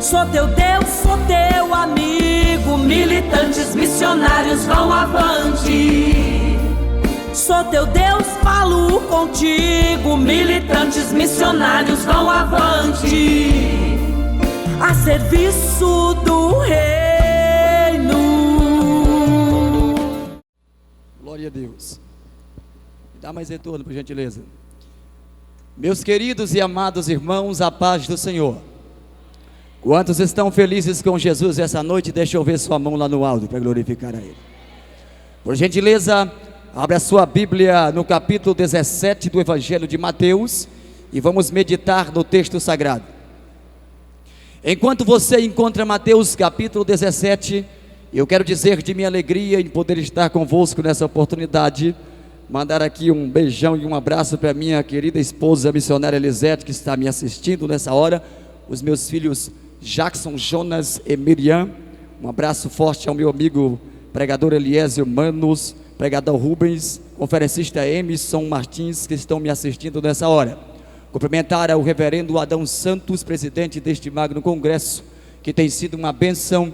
Sou teu Deus, sou teu amigo. Militantes missionários vão avante. Sou teu Deus, falo contigo. Militantes missionários vão avante, a serviço do reino. Glória a Deus. Dá mais retorno, por gentileza. Meus queridos e amados irmãos, a paz do Senhor. Quantos estão felizes com Jesus essa noite? Deixa eu ver sua mão lá no alto para glorificar a Ele. Por gentileza, abra sua Bíblia no capítulo 17 do Evangelho de Mateus e vamos meditar no texto sagrado. Enquanto você encontra Mateus capítulo 17, eu quero dizer de minha alegria em poder estar convosco nessa oportunidade. Mandar aqui um beijão e um abraço para minha querida esposa missionária Elisete, que está me assistindo nessa hora. Os meus filhos Jackson, Jonas e Miriam. Um abraço forte ao meu amigo pregador Eliésio Manos, pregador Rubens, conferencista Emerson Martins, que estão me assistindo nessa hora. Cumprimentar ao reverendo Adão Santos, presidente deste magno congresso, que tem sido uma bênção.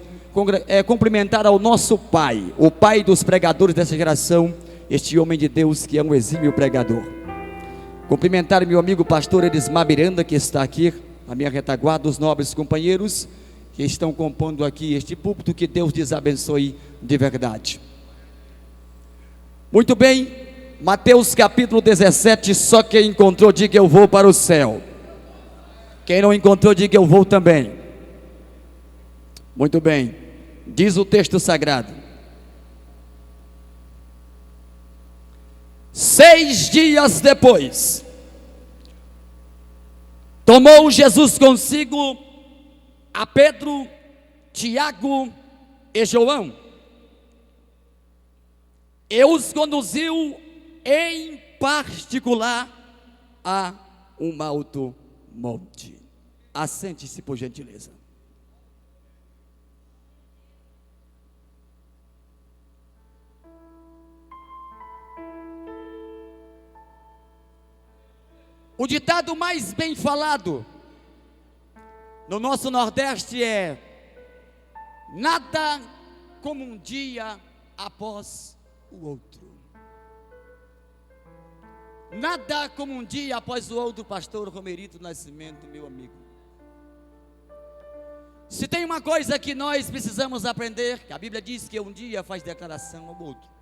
Cumprimentar ao nosso pai, o pai dos pregadores dessa geração, este homem de Deus que é um exímio pregador. Cumprimentar meu amigo pastor Elismar Miranda, que está aqui a minha retaguarda, os nobres companheiros que estão compondo aqui este púlpito. Que Deus lhes abençoe de verdade. Muito bem, Mateus capítulo 17, só quem encontrou diga eu vou para o céu. Quem não encontrou diga eu vou também. Muito bem, diz o texto sagrado: 6 dias depois, tomou Jesus consigo a Pedro, Tiago e João, e os conduziu em particular a um alto monte. Assente-se, por gentileza. O ditado mais bem falado no nosso Nordeste é: nada como um dia após o outro. Nada como um dia após o outro, pastor Romerito Nascimento, meu amigo. Se tem uma coisa que nós precisamos aprender, que a Bíblia diz que um dia faz declaração ao outro,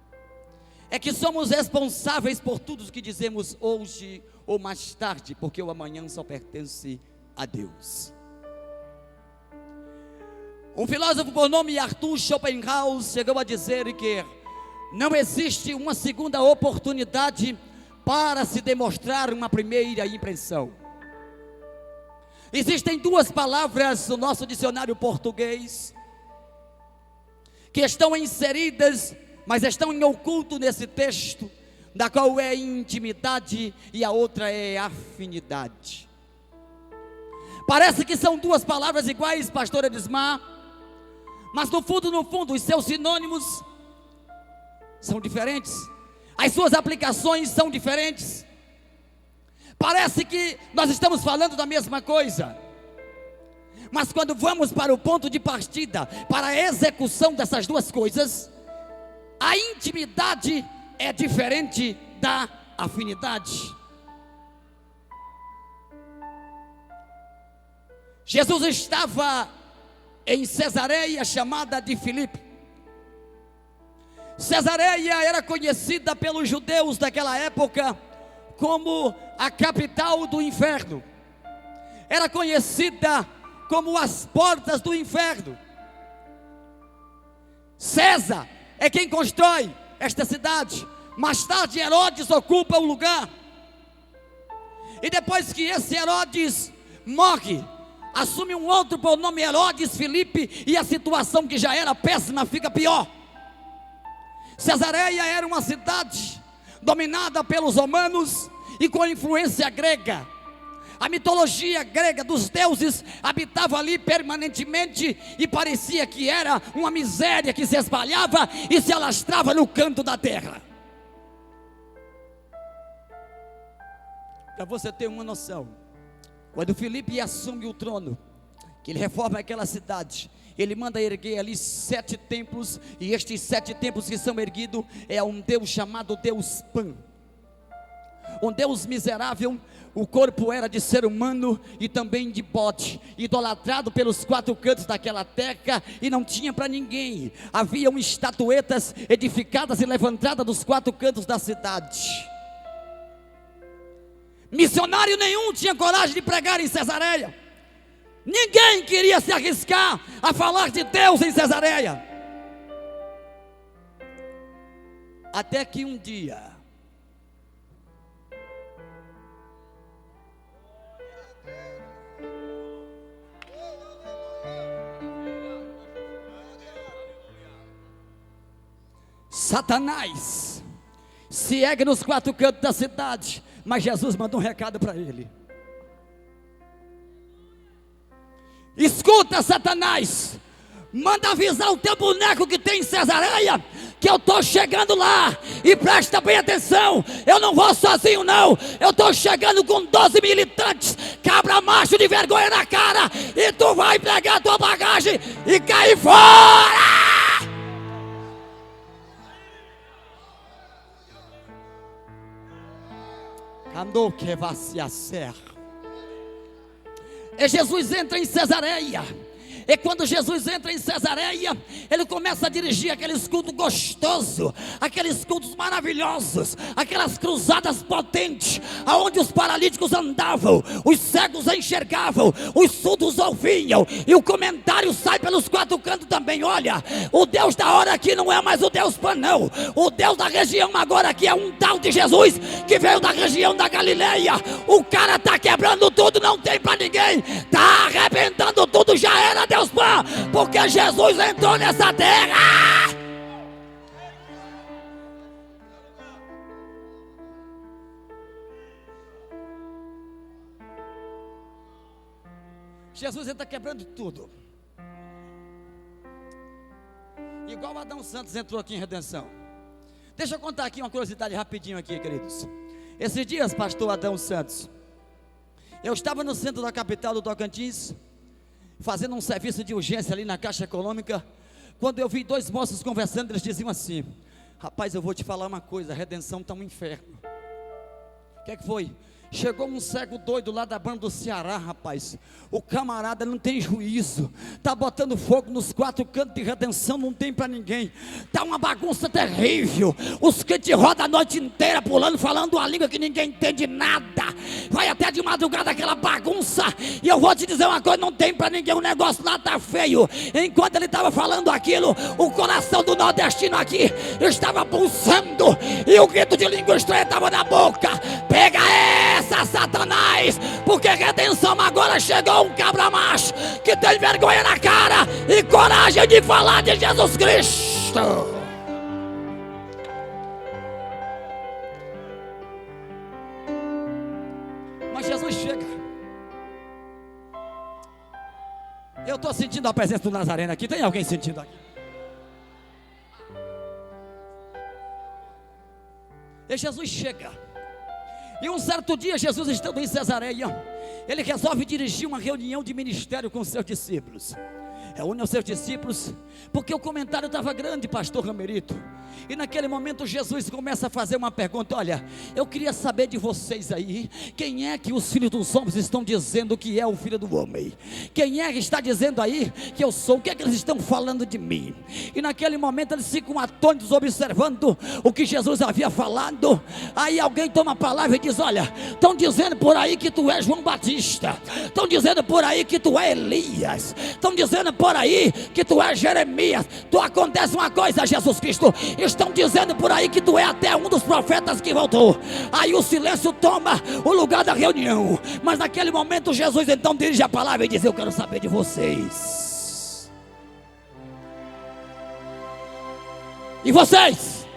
é que somos responsáveis por tudo o que dizemos hoje ou mais tarde, porque o amanhã só pertence a Deus. Um filósofo por nome Arthur Schopenhauer chegou a dizer que não existe uma segunda oportunidade para se demonstrar uma primeira impressão. Existem duas palavras no nosso dicionário português que estão inseridas, mas estão em oculto nesse texto, da qual é intimidade e a outra é afinidade. Parece que são duas palavras iguais, pastor Elismar, mas no fundo, os seus sinônimos são diferentes, as suas aplicações são diferentes. Parece que nós estamos falando da mesma coisa, mas quando vamos para o ponto de partida, para a execução dessas duas coisas, a intimidade é diferente da afinidade. Jesus estava em Cesareia, chamada de Filipe. Cesareia era conhecida pelos judeus daquela época como a capital do inferno. Era conhecida como as portas do inferno. César é quem constrói esta cidade. Mais tarde Herodes ocupa o lugar. E depois que esse Herodes morre, assume um outro por nome Herodes Filipe, e a situação que já era péssima fica pior. Cesareia era uma cidade dominada pelos romanos e com influência grega. A mitologia grega dos deuses habitava ali permanentemente, e parecia que era uma miséria que se espalhava e se alastrava no canto da terra. Para você ter uma noção, quando Filipe assume o trono, que ele reforma aquela cidade. Ele manda erguer ali 7 templos, e estes 7 templos que são erguidos é um Deus chamado Deus Pan, um Deus miserável. O corpo era de ser humano e também de bode, idolatrado pelos 4 cantos daquela terra, e não tinha para ninguém. Haviam estatuetas edificadas e levantadas dos 4 cantos da cidade. Missionário nenhum tinha coragem de pregar em Cesareia. Ninguém queria se arriscar a falar de Deus em Cesareia. Até que um dia, Satanás se ergue nos 4 cantos da cidade, mas Jesus mandou um recado para ele: escuta, Satanás, manda avisar o teu boneco que tem em Cesareia, que eu estou chegando lá, e presta bem atenção, eu não vou sozinho não, eu estou chegando com 12 militantes, cabra macho de vergonha na cara, e tu vai pegar a tua bagagem e cair fora. Andou que vai se acer. E Jesus entra em Cesareia. E quando Jesus entra em Cesareia, ele começa a dirigir aqueles cultos gostosos, aqueles cultos maravilhosos, aquelas cruzadas potentes, aonde os paralíticos andavam, os cegos enxergavam, os surdos ouviam, e o comentário sai pelos 4 cantos também. Olha, o Deus da hora aqui não é mais o Deus Pan, não. O Deus da região agora aqui é um tal de Jesus, que veio da região da Galileia. O cara está quebrando tudo, não tem para ninguém, está arrebentando tudo, já era Deus Pan, porque Jesus entrou nessa terra. Jesus está quebrando tudo, igual Adão Santos entrou aqui em Redenção. Deixa eu contar aqui uma curiosidade rapidinho aqui, queridos. Esses dias, pastor Adão Santos, eu estava no centro da capital do Tocantins, fazendo um serviço de urgência ali na Caixa Econômica, quando eu vi 2 moços conversando. Eles diziam assim: rapaz, eu vou te falar uma coisa, a Redenção está um inferno. O que é que foi? Chegou um cego doido lá da banda do Ceará, rapaz. O camarada não tem juízo, está botando fogo nos 4 cantos de Redenção, não tem para ninguém. Está uma bagunça terrível. Os crentes rodam a noite inteira pulando, falando uma língua que ninguém entende nada. Vai até de madrugada aquela bagunça. E eu vou te dizer uma coisa, não tem para ninguém, o negócio lá está feio. Enquanto ele estava falando aquilo, o coração do nordestino aqui estava pulsando, e o grito de língua estranha estava na boca. Pega essa, Satanás, porque Redenção agora chegou um cabra macho que tem vergonha na cara e coragem de falar de Jesus Cristo. Mas Jesus chega. Eu estou sentindo a presença do Nazareno aqui. Tem alguém sentindo aqui? E Jesus chega. E um certo dia, Jesus estando em Cesareia, ele resolve dirigir uma reunião de ministério com seus discípulos. Reúne os seus discípulos, porque o comentário estava grande, pastor Ramerito. E naquele momento Jesus começa a fazer uma pergunta: olha, eu queria saber de vocês aí, quem é que os filhos dos homens estão dizendo que é o filho do homem? Quem é que está dizendo aí que eu sou? O que é que eles estão falando de mim? E naquele momento eles ficam atônitos, observando o que Jesus havia falado. Aí alguém toma a palavra e diz: olha, estão dizendo por aí que tu és João Batista, estão dizendo por aí que tu és Elias, estão dizendo por aí que tu és Jeremias. Tu acontece uma coisa, Jesus Cristo, estão dizendo por aí que tu é até um dos profetas que voltou. Aí o silêncio toma o lugar da reunião. Mas naquele momento Jesus então dirige a palavra e diz: eu quero saber de vocês. E vocês?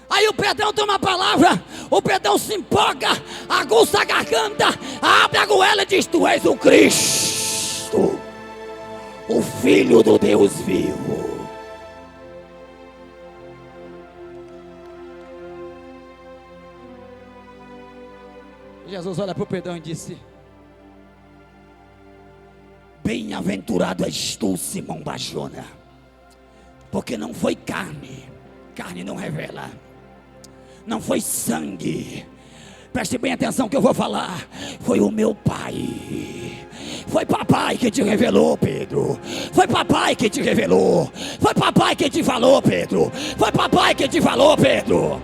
Aí o Pedrão toma a palavra. O Pedrão se empolga, aguça a garganta, abre a goela e diz: tu és o Cristo, o Filho do Deus vivo. Jesus olha para o Pedrão e disse: bem-aventurado és tu, Simão Barjona, porque não foi carne, carne não revela, não foi sangue, preste bem atenção que eu vou falar, foi o meu Pai. Foi papai que te revelou, Pedro. Foi papai que te revelou. Foi papai que te falou, Pedro. Foi papai que te falou, Pedro.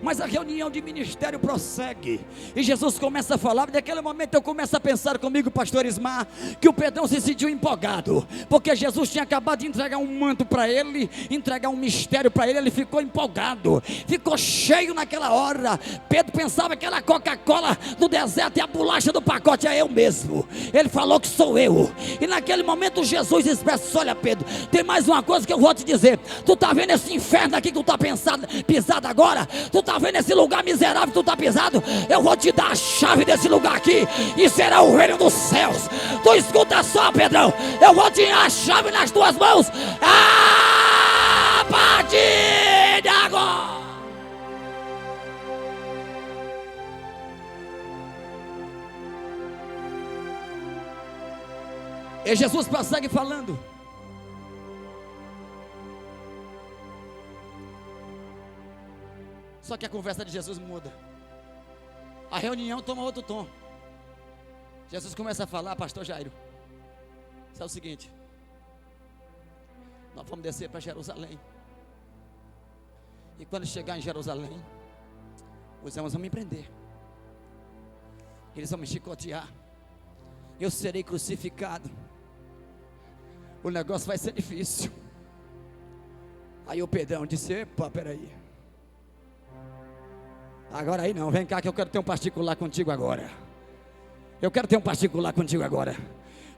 Mas a reunião de ministério prossegue, e Jesus começa a falar. E naquele momento eu começo a pensar comigo, pastor Ismar, que o Pedrão se sentiu empolgado, porque Jesus tinha acabado de entregar um manto para ele, entregar um mistério para ele. Ele ficou empolgado, ficou cheio naquela hora. Pedro pensava que era a Coca-Cola do deserto e a bolacha do pacote é eu mesmo. Ele falou que sou eu, e naquele momento Jesus expressa: olha, Pedro, tem mais uma coisa que eu vou te dizer. Tu está vendo esse inferno aqui que tu está pisado agora? Tu está vendo esse lugar miserável que tu está pisado? Eu vou te dar a chave desse lugar aqui, e será o reino dos céus. Tu escuta só, Pedrão, eu vou te dar a chave nas tuas mãos a partir de agora. E Jesus prossegue falando. Só que a conversa de Jesus muda. A reunião toma outro tom. Jesus começa a falar: pastor Jairo, isso é o seguinte, nós vamos descer para Jerusalém. E quando chegar em Jerusalém, os homens vão me prender. Eles vão me chicotear. Eu serei crucificado. O negócio vai ser difícil. Aí o Pedrão disse: epa, peraí. Agora aí não, vem cá que eu quero ter um particular contigo agora. Eu quero ter um particular contigo agora.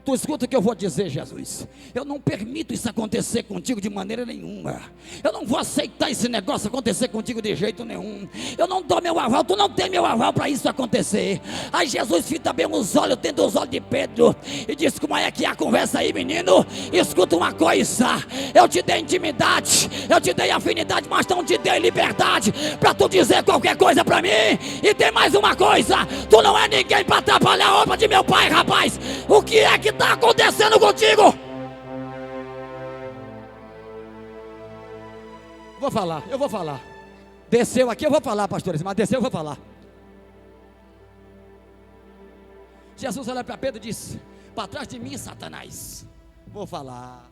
Tu escuta o que eu vou dizer, Jesus. Eu não permito isso acontecer contigo de maneira nenhuma. Eu não vou aceitar esse negócio acontecer contigo de jeito nenhum. Eu não dou meu aval, tu não tem meu aval para isso acontecer. Aí Jesus fita bem os olhos, tendo os olhos de Pedro, e diz: como é que é a conversa aí, menino? Escuta uma coisa, eu te dei intimidade, eu te dei afinidade, mas não te dei liberdade para tu dizer qualquer coisa para mim. E tem mais uma coisa, tu não é ninguém para atrapalhar a obra de meu Pai, rapaz. O que é que está acontecendo contigo? Eu vou falar. Desceu aqui, eu vou falar, pastores, mas desceu, eu vou falar. Jesus olha para Pedro e diz: para trás de mim, Satanás. Vou falar.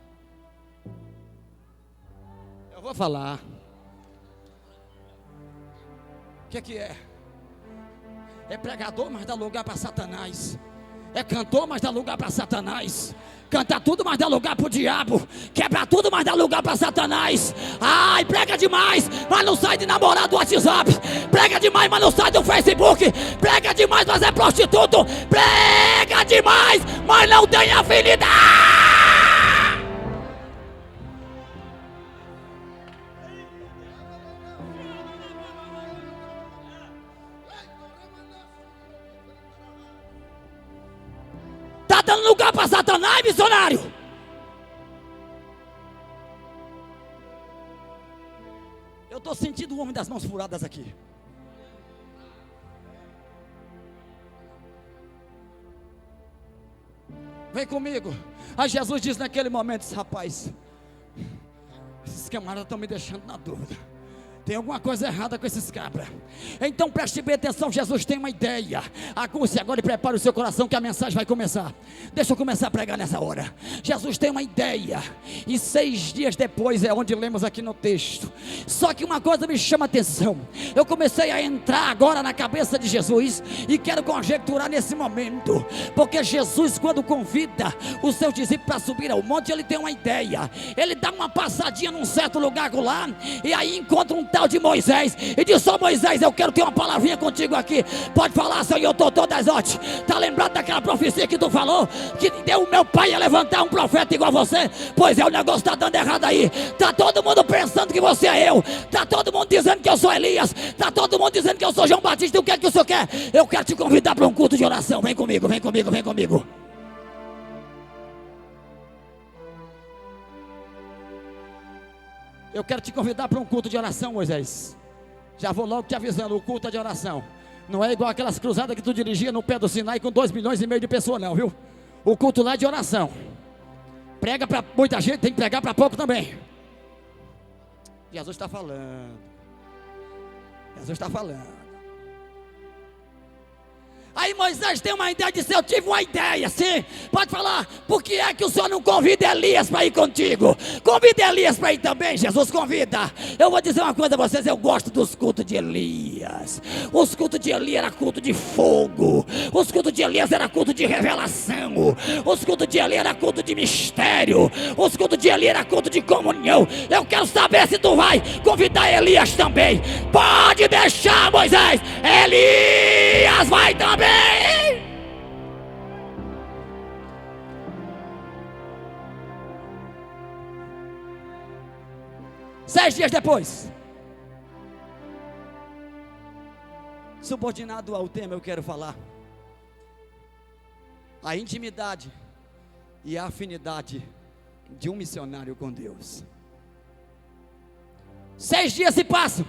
Eu vou falar. O que é? É pregador, mas dá lugar para Satanás. É cantor, mas dá lugar para Satanás. Canta tudo, mas dá lugar para o diabo. Quebra tudo, mas dá lugar para Satanás. Ai, prega demais, mas não sai de namorar do WhatsApp. Prega demais, mas não sai do Facebook. Prega demais, mas é prostituto. Prega demais, mas não tem afinidade. Está dando lugar para Satanás, missionário? Eu estou sentindo o homem das mãos furadas aqui. Vem comigo. Aí Jesus diz naquele momento: rapaz, esses camaradas estão me deixando na dúvida. Tem alguma coisa errada com esses cabras. Então preste bem atenção, Jesus tem uma ideia. Aguce agora e prepare o seu coração, que a mensagem vai começar. Deixa eu começar a pregar nessa hora. Jesus tem uma ideia, e 6 dias depois é onde lemos aqui no texto. Só que uma coisa me chama a atenção. Eu comecei a entrar agora na cabeça de Jesus, e quero conjecturar nesse momento. Porque Jesus, quando convida os seus discípulos para subir ao monte, ele tem uma ideia. Ele dá uma passadinha num certo lugar lá, e aí encontra um tal de Moisés, e diz: ó Moisés, eu quero ter uma palavrinha contigo aqui. Pode falar, Senhor, doutor das ordens. Está lembrado daquela profecia que tu falou, que deu o meu pai a levantar um profeta igual a você? Pois é, o negócio está dando errado aí. Está todo mundo pensando que você é eu. Está todo mundo dizendo que eu sou Elias. Está todo mundo dizendo que eu sou João Batista. O que é que o senhor quer? Eu quero te convidar para um culto de oração. Vem comigo, vem comigo, vem comigo. Eu quero te convidar para um culto de oração, Moisés. Já vou logo te avisando, o culto é de oração. Não é igual aquelas cruzadas que tu dirigia no pé do Sinai com 2,5 milhões de pessoas não, viu? O culto lá é de oração. Prega para muita gente, tem que pregar para pouco também. Jesus está falando. Jesus está falando. Aí Moisés tem uma ideia, disse: eu tive uma ideia, sim. Pode falar, por que é que o senhor não convida Elias para ir contigo? Convida Elias para ir também. Jesus convida. Eu vou dizer uma coisa a vocês, eu gosto dos cultos de Elias. Os cultos de Elias era culto de fogo. Os cultos de Elias era culto de revelação. Os cultos de Elias era culto de mistério. Os cultos de Elias era culto de comunhão. Eu quero saber se tu vai convidar Elias também. Pode deixar, Moisés. Elias vai também. 6 dias depois, subordinado ao tema, eu quero falar a intimidade e a afinidade de um missionário com Deus. 6 dias se passam,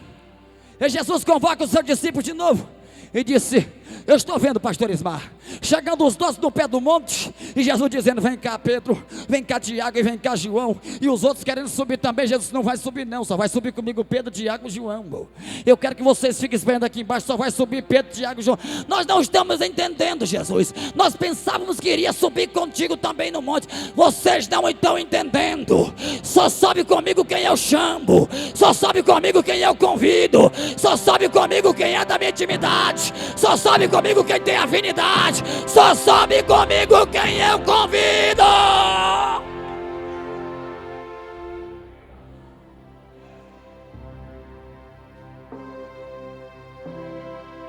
e Jesus convoca os seus discípulos de novo e disse: eu estou vendo, pastor Ismar, chegando os 12 no pé do monte, e Jesus dizendo: vem cá Pedro, vem cá Tiago e vem cá João, e os outros querendo subir também. Jesus: não vai subir não, só vai subir comigo Pedro, Tiago e João. Eu quero que vocês fiquem esperando aqui embaixo, só vai subir Pedro, Tiago e João. Nós não estamos entendendo, Jesus, nós pensávamos que iria subir contigo também no monte. Vocês não estão entendendo. Só sobe comigo quem eu chamo, só sobe comigo quem eu convido, só sobe comigo quem é da minha intimidade, só sobe comigo quem tem afinidade, só sobe comigo quem eu convido.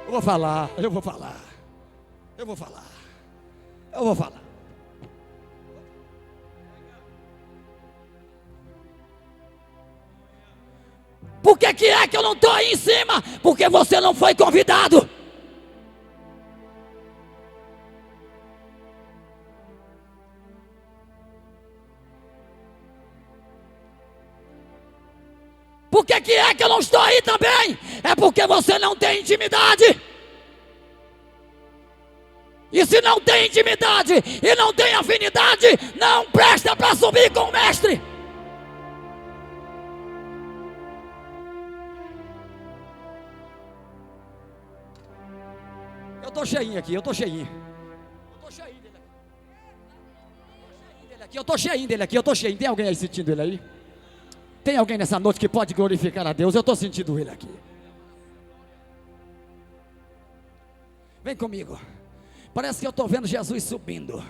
Eu vou falar. Por que é que eu não estou aí em cima? Porque você não foi convidado. Por que é que eu não estou aí também? É porque você não tem intimidade. E se não tem intimidade e não tem afinidade, não presta para subir com o mestre. Eu estou cheinho aqui, eu estou cheinho dele aqui. Tem alguém aí sentindo ele aí? Tem alguém nessa noite que pode glorificar a Deus? Eu estou sentindo ele aqui. Vem comigo. Parece que eu estou vendo Jesus subindo.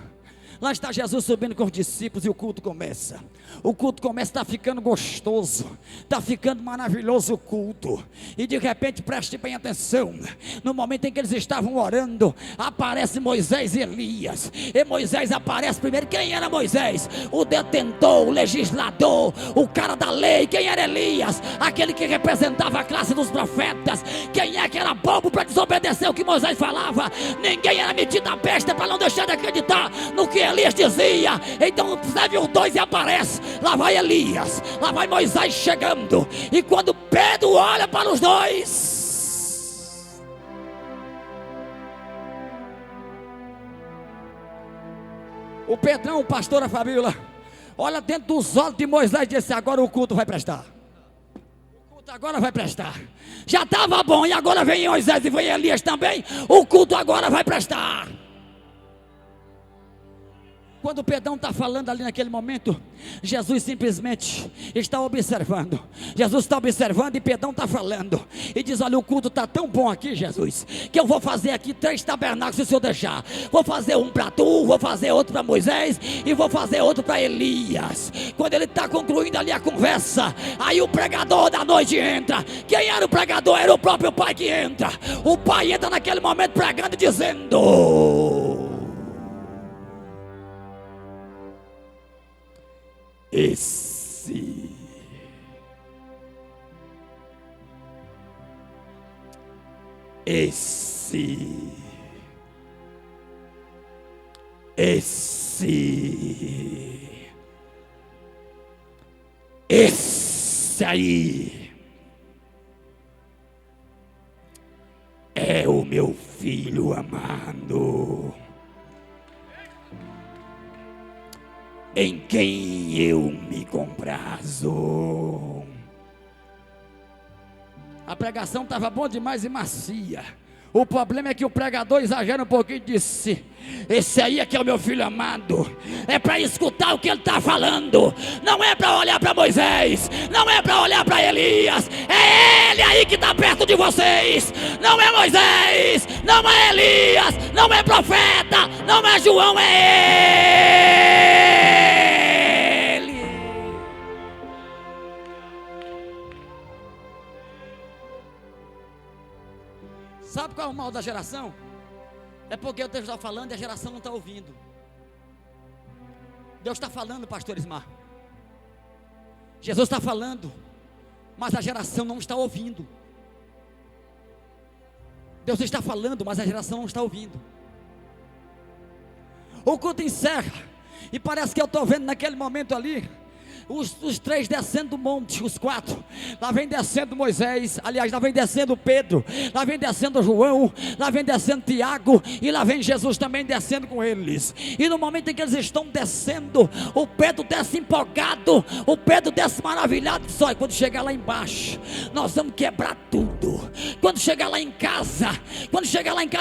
Lá está Jesus subindo com os discípulos e o culto começa. O culto começa, está ficando gostoso, está ficando maravilhoso o culto. E de repente, preste bem atenção, no momento em que eles estavam orando, aparece Moisés e Elias. E Moisés aparece primeiro. Quem era Moisés? O detentor, o legislador, o cara da lei. Quem era Elias? Aquele que representava a classe dos profetas. Quem é que era bobo para desobedecer o que Moisés falava? Ninguém era metido a besta para não deixar de acreditar no que Elias dizia. Então serve os dois e aparece. Lá vai Elias, lá vai Moisés chegando. E quando Pedro olha para os dois, o Pedrão, o pastor da família, olha dentro dos olhos de Moisés e disse: agora o culto vai prestar. O culto agora vai prestar. Já estava bom e agora vem Moisés e vem Elias também. O culto agora vai prestar. Quando o Pedrão está falando ali naquele momento, Jesus simplesmente está observando. Jesus está observando e Pedrão está falando. E diz: olha, o culto está tão bom aqui, Jesus, que eu vou fazer aqui 3 tabernáculos se o Senhor deixar. Vou fazer um para tu, vou fazer outro para Moisés e vou fazer outro para Elias. Quando ele está concluindo ali a conversa, aí o pregador da noite entra. Quem era o pregador? Era o próprio pai que entra. O pai entra naquele momento pregando e dizendo: Esse aí é o meu falando, em quem eu me comprazo. A pregação estava boa demais e macia. O problema é que o pregador exagera um pouquinho e disse: esse aí é que é o meu filho amado. É para escutar o que ele está falando. Não é para olhar para Moisés. Não é para olhar para Elias. É ele aí que está perto de vocês. Não é Moisés. Não é Elias. Não é profeta. Não é João. É ele. Sabe qual é o mal da geração? É porque Deus está falando e a geração não está ouvindo. Deus está falando, pastor Ismar. Jesus está falando, mas a geração não está ouvindo. Deus está falando, mas a geração não está ouvindo. O culto encerra, e parece que eu estou vendo naquele momento ali os três descendo do monte, os quatro. Lá vem descendo Moisés, aliás, lá vem descendo Pedro, lá vem descendo João, lá vem descendo Tiago, e lá vem Jesus também descendo com eles. E no momento em que eles estão descendo, o Pedro desce empolgado, o Pedro desce maravilhado. Só e quando chegar lá embaixo, nós vamos quebrar tudo. Quando chegar lá em casa,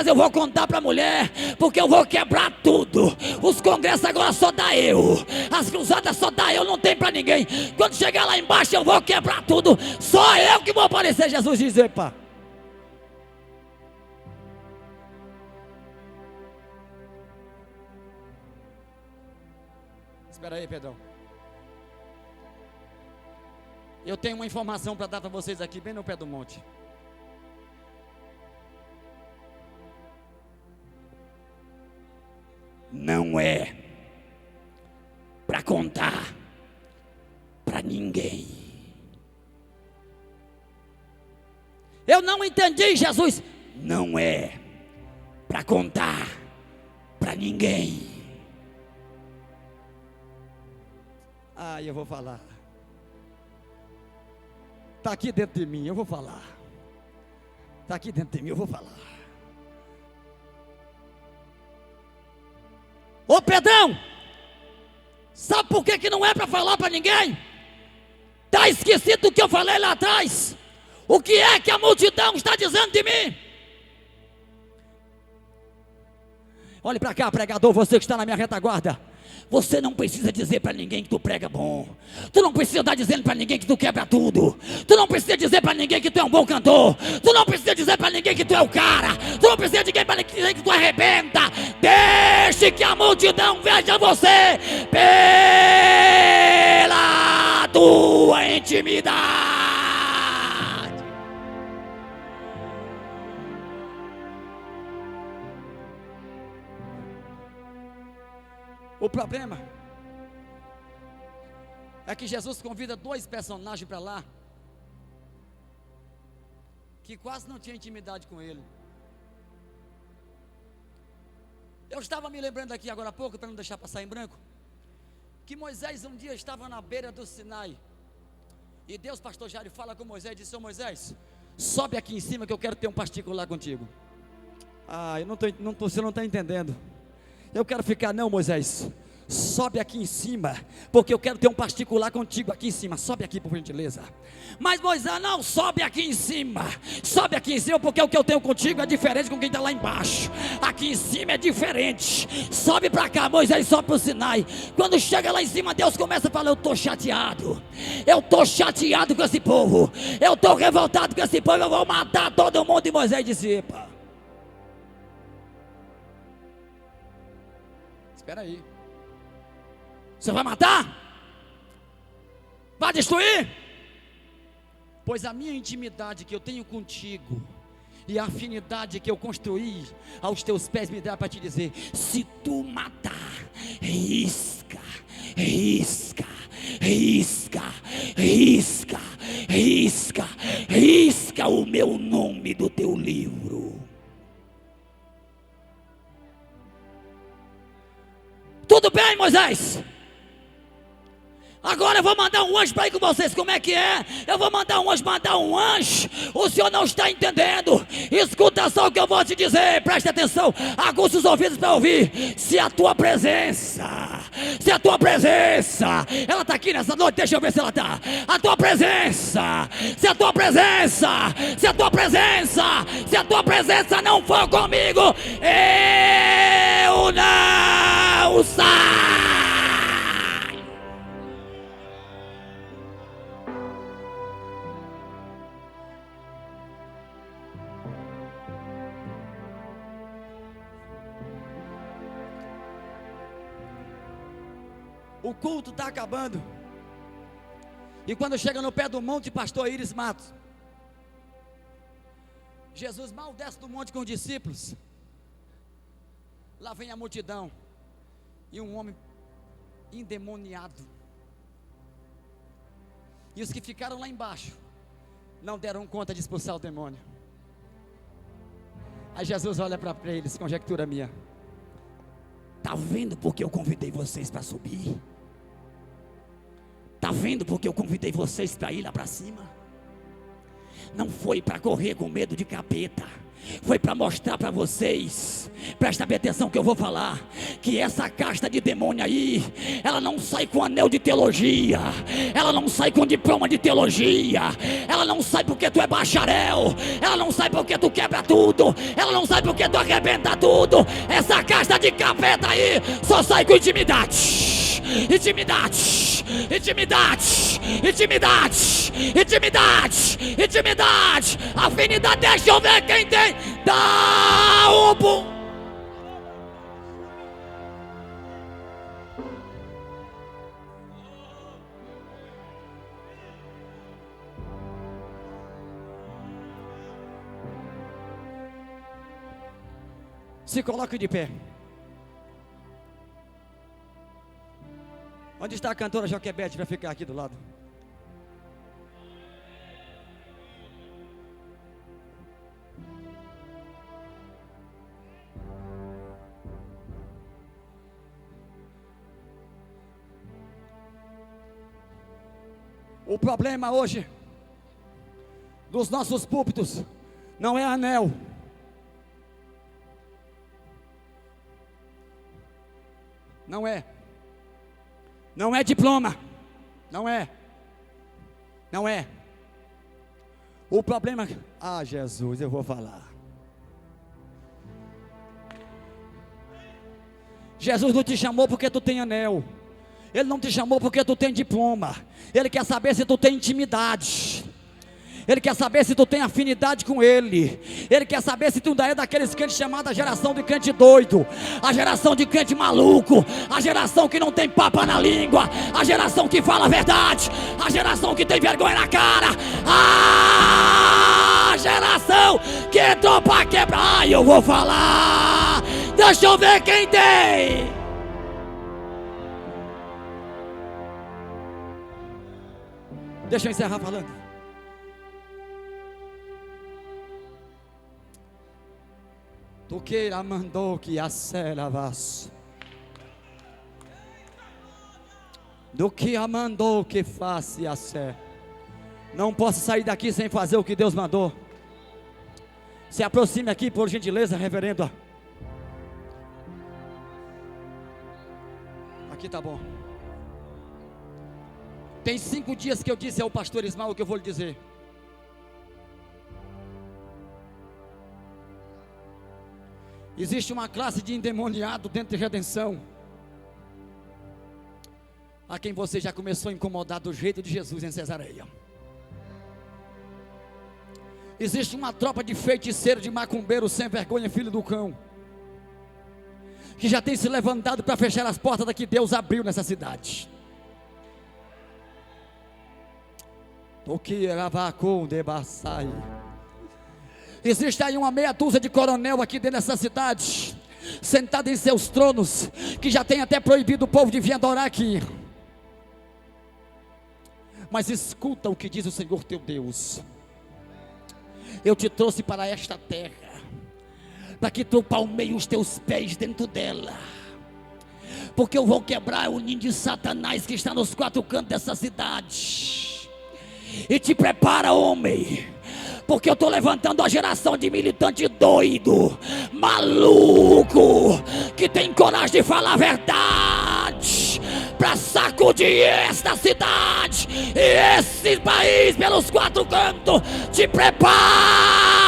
eu vou contar para a mulher, porque eu vou quebrar tudo. Os congressos agora só dá eu, as cruzadas só dá eu, não tem para ninguém. Quando chegar lá embaixo eu vou quebrar tudo. Só eu que vou aparecer. Jesus diz: epa, espera aí, Pedrão. Eu tenho uma informação para dar para vocês aqui, bem no pé do monte. Não é para contar para ninguém. Eu não entendi, Jesus. Não é para contar para ninguém. Eu vou falar. Está aqui dentro de mim, eu vou falar. Está aqui dentro de mim, eu vou falar. Ô Pedrão, sabe por que não é para falar para ninguém? Está esquecido do que eu falei lá atrás? O que é que a multidão está dizendo de mim? Olhe para cá, pregador, você que está na minha retaguarda. Você não precisa dizer para ninguém que tu prega bom. Tu não precisa estar dizendo para ninguém que tu quebra tudo. Tu não precisa dizer para ninguém que tu é um bom cantor. Tu não precisa dizer para ninguém que tu é o cara. Tu não precisa dizer para ninguém que tu arrebenta. Deixe que a multidão veja você pela tua intimidade. O problema é que Jesus convida dois personagens para lá que quase não tinha intimidade com ele. Eu estava me lembrando aqui agora há pouco, para não deixar passar em branco, que Moisés um dia estava na beira do Sinai, e Deus, pastor Jairo, fala com Moisés e disse: ô Moisés, sobe aqui em cima que eu quero ter um particular contigo. Você não está entendendo. Eu quero ficar, não, Moisés, sobe aqui em cima, porque eu quero ter um particular contigo aqui em cima. Sobe aqui, por gentileza. Mas Moisés, não, sobe aqui em cima, porque o que eu tenho contigo é diferente com quem está lá embaixo. Aqui em cima é diferente. Sobe para cá. Moisés sobe para o Sinai. Quando chega lá em cima, Deus começa a falar: eu estou chateado com esse povo, eu estou revoltado com esse povo, eu vou matar todo mundo. E Moisés disse: epa, espera aí, você vai matar? Vai destruir? Pois a minha intimidade que eu tenho contigo e a afinidade que eu construí aos teus pés me dá para te dizer: se tu matar, risca, risca, risca, risca, risca, risca o meu nome do teu livro. Tudo bem, Moisés, Agora eu vou mandar um anjo para ir com vocês. Como é que é? Eu vou mandar um anjo. O senhor não está entendendo. Escuta só o que eu vou te dizer. Preste atenção. Aguça os ouvidos para ouvir. Se a tua presença, ela está aqui nessa noite. Deixa eu ver se ela está. A tua presença, se a tua presença não for comigo, eu não saio. O culto está acabando. E quando chega no pé do monte, pastor Iris Matos, Jesus mal desce do monte com os discípulos. Lá vem a multidão. E um homem endemoniado. E os que ficaram lá embaixo não deram conta de expulsar o demônio. Aí Jesus olha para eles, conjectura minha. Está vendo porque eu convidei vocês para subir? Está vendo porque eu convidei vocês para ir lá para cima? Não foi para correr com medo de capeta. Foi para mostrar para vocês, presta bem atenção que eu vou falar, que essa casta de demônio aí, ela não sai com anel de teologia, ela não sai com diploma de teologia, ela não sai porque tu é bacharel, ela não sai porque tu quebra tudo, ela não sai porque tu arrebenta tudo. Essa casta de capeta aí só sai com intimidade, afinidade. Deixa eu ver quem tem. Dá o bum. Se coloque de pé. Onde está a cantora Joquebete para ficar aqui do lado? O problema hoje dos nossos púlpitos não é anel, não é diploma, não é. O problema, Jesus, eu vou falar. Jesus não te chamou porque tu tem anel. Ele não te chamou porque tu tem diploma. Ele quer saber se tu tem intimidade. Ele quer saber se tu tem afinidade com Ele. Ele quer saber se tu ainda é daqueles crentes chamados a geração de crente doido, a geração de crente maluco, a geração que não tem papa na língua, a geração que fala a verdade, a geração que tem vergonha na cara, a geração que entrou para quebrar. Eu vou falar. Deixa eu ver quem tem. Deixa eu encerrar falando. Tu queira mandou que a cela vasse. Do que a mandou que faça a sé. Não posso sair daqui sem fazer o que Deus mandou. Se aproxime aqui, por gentileza, reverendo. Aqui tá bom. Tem 5 dias que eu disse ao pastor Ismael o que eu vou lhe dizer. Existe uma classe de endemoniado dentro de redenção, a quem você já começou a incomodar do jeito de Jesus em Cesareia. Existe uma tropa de feiticeiros, de macumbeiros sem vergonha, filho do cão, que já tem se levantado para fechar as portas da que Deus abriu nessa cidade. Existe aí uma meia dúzia de coronel aqui dentro dessa cidade, sentado em seus tronos, que já tem até proibido o povo de vir adorar aqui. Mas escuta o que diz o Senhor teu Deus. Eu te trouxe para esta terra, para que tu palmeie os teus pés dentro dela, porque eu vou quebrar o ninho de Satanás que está nos quatro cantos dessa cidade. E te prepara, homem, porque eu estou levantando a geração de militante doido, maluco, que tem coragem de falar a verdade, para sacudir esta cidade e esse país pelos quatro cantos. Te prepara!